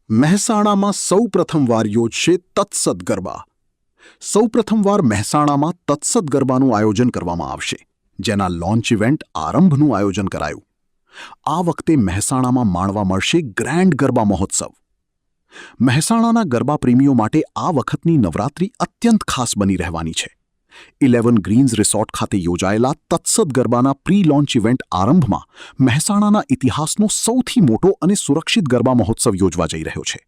મહેસાણામાં સૌપ્રથમવાર યોજશે તત્સદ ગરબા. સૌપ્રથમવાર મહેસાણામાં તત્સદ ગરબાનું આયોજન કરવામાં આવશે, જેના લોન્ચ ઇવેન્ટ આરંભનું આયોજન કરાયું. આ વખતે મહેસાણામાં માણવા મળશે ગ્રેન્ડ ગરબા મહોત્સવ. મહેસાણાના ગરબા પ્રેમીઓ માટે આ વખતની નવરાત્રિ અત્યંત ખાસ બની રહેવાની છે. 11 ગ્રીન્સ રિસોર્ટ ખાતે યોજાયેલા તત્સદ ગરબાના પ્રી લોન્ચ ઇવેન્ટ આરંભમાં મહેસાણાના ઇતિહાસનો સૌથી મોટો અને સુરક્ષિત ગરબા મહોત્સવ યોજવા જઈ રહ્યો છે.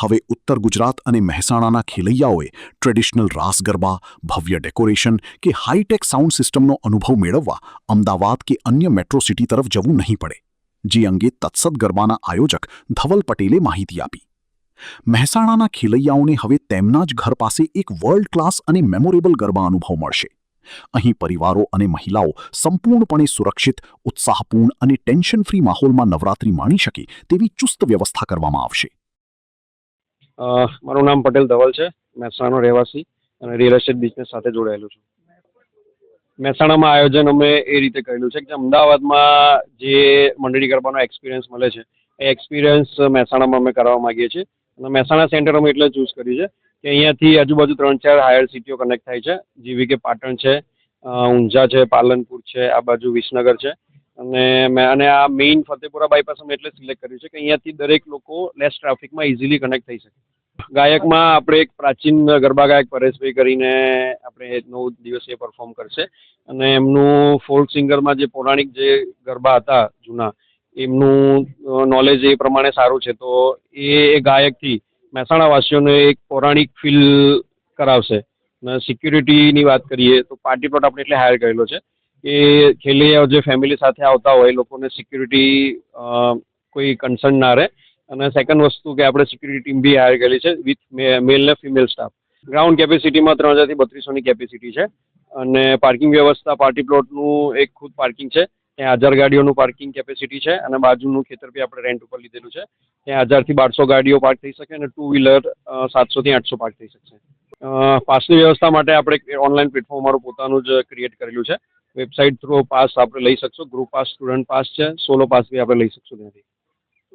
હવે ઉત્તર ગુજરાત અને મહેસાણાના ખેલૈયાઓએ ટ્રેડિશનલ રાસ ગરબા, ભવ્ય ડેકોરેશન કે હાઈટેક સાઉન્ડ સિસ્ટમનો અનુભવ મેળવવા અમદાવાદ કે અન્ય મેટ્રો સિટી તરફ જવું નહીં પડે, જે અંગે તત્સદ ગરબાના આયોજક ધવલ પટેલે માહિતી આપી. મહેસાણાના ખેલૈયાઓને હવે તેમના જ ઘર પાસે એક વર્લ્ડ ક્લાસ અને મેમોરેબલ ગરબા અનુભવ મળશે. અહીં પરિવારો અને મહિલાઓ સંપૂર્ણપણે સુરક્ષિત, ઉત્સાહપૂર્ણ અને ટેન્શન ફ્રી માહોલમાં નવરાત્રિ માણી શકે તેવી ચુસ્ત વ્યવસ્થા કરવામાં આવશે. મારું નામ પટેલ ધવલ છે. મહેસાણાનો રહેવાસી અને રિયલ એસ્ટેટ બિઝનેસ સાથે જોડાયેલું છું. મહેસાણામાં આયોજન અમે એ રીતે કરેલું છે કે અમદાવાદમાં જે મંડળી ગરબાનો એક્સપિરિયન્સ મળે છે એ એક્સપિરિયન્સ મહેસાણામાં અમે કરવા માંગીએ છીએ. અને મહેસાણા સેન્ટર અમે એટલે ચૂઝ કર્યું છે કે અહીંયાથી આજુબાજુ 3-4 હાયર સિટીઓ કનેક્ટ થાય છે, જેવી કે પાટણ છે, ઊંઝા છે, પાલનપુર છે, આ બાજુ વિસનગર છે. અને આ મેઇન ફતેપુરા બાયપાસ અમે એટલે સિલેક્ટ કર્યું છે કે અહીંયાથી દરેક લોકો લેસ ટ્રાફિકમાં ઇઝીલી કનેક્ટ થઈ શકે. ગાયકમાં આપણે એક પ્રાચીન ગરબા ગાયક પરેશભાઈ કરીને આપણે 9 દિવસ એ પરફોર્મ કરશે. અને એમનું ફોલ્ક સિંગરમાં જે પૌરાણિક જે ગરબા હતા જૂના, એમનું નોલેજ એ પ્રમાણે સારું છે, તો એ ગાયકથી મહેસાણાવાસીઓને એક પૌરાણિક ફીલ કરાવશે. અને સિક્યુરિટીની વાત કરીએ તો પાર્ટી પ્લોટ આપણે એટલે હાયર કરેલો છે કે ખેલૈયાઓ જે ફેમિલી સાથે આવતા હોય એ લોકોને સિક્યુરિટી કોઈ કન્સર્ન ના રહે. અને સેકન્ડ વસ્તુ કે આપણે સિક્યુરિટી ટીમ બી હાયર કરેલી છે વિથ મેલ ને ફિમેલ સ્ટાફ. ગ્રાઉન્ડ કેપેસિટીમાં 3000 થી 3200ની કેપેસિટી છે. અને પાર્કિંગ વ્યવસ્થા પાર્ટી પ્લોટનું એક ખુદ પાર્કિંગ છે, ત્યાં 1000 ગાડીઓનું પાર્કિંગ કેપેસિટી છે. અને બાજુનું ખેતર બી આપણે રેન્ટ ઉપર લીધેલું છે, ત્યાં 1000 થી 1200 ગાડીઓ પાર્ક થઈ શકે અને 2 વ્હીલર 700 થી 800 પાર્ક થઈ શકશે. પાસની વ્યવસ્થા માટે આપણે ઓનલાઈન પ્લેટફોર્મ અમારું પોતાનું જ ક્રિએટ કરેલું છે. વેબસાઇટ થ્રુ પાસ આપણે લઈ શકશો. ગ્રુપ પાસ, સ્ટુડન્ટ પાસ છે, સોલો પાસ બી આપણે લઈ શકશો ત્યાંથી.